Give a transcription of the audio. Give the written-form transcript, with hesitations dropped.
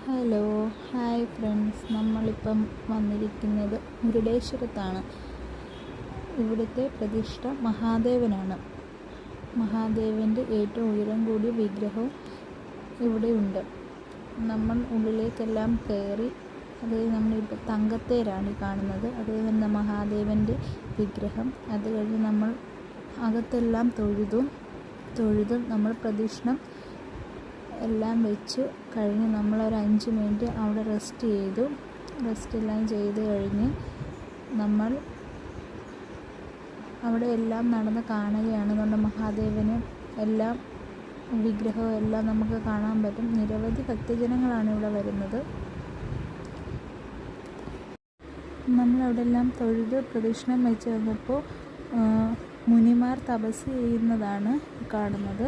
Hello hi friends, നമ്മളിപ്പം വന്നിരിക്കുന്നത് മുരുടേശ്വരത്താണ്. ഇവിടുത്തെ പ്രതിഷ്ഠ മഹാദേവനാണ്. മഹാദേവൻ്റെ ഏറ്റവും ഉയരം കൂടിയ വിഗ്രഹവും ഇവിടെയുണ്ട്. നമ്മൾ ഉള്ളിലേക്കെല്ലാം കയറി, അത് നമ്മളിപ്പോൾ തങ്കത്തേരാണ് കാണുന്നത്. അത് തന്നെ മഹാദേവൻ്റെ വിഗ്രഹം. അത് കഴിഞ്ഞ് നമ്മൾ അകത്തെല്ലാം തൊഴുതും നമ്മൾ പ്രദക്ഷിണം എല്ലാം വെച്ച് കഴിഞ്ഞ് നമ്മളൊരു 5 മിനിറ്റ് അവിടെ റെസ്റ്റ് എല്ലാം ചെയ്ത് കഴിഞ്ഞ് നമ്മൾ അവിടെ എല്ലാം നടന്ന് കാണുകയാണ്. നമ്മുടെ മഹാദേവന് എല്ലാം വിഗ്രഹവും എല്ലാം നമുക്ക് കാണാൻ പറ്റും. നിരവധി ഭക്തജനങ്ങളാണ് ഇവിടെ വരുന്നത്. നമ്മളവിടെ എല്ലാം തൊഴുത് പ്രദക്ഷിണം വെച്ച് വന്നപ്പോൾ മുനിമാർ തപസ് ചെയ്യുന്നതാണ് കാണുന്നത്.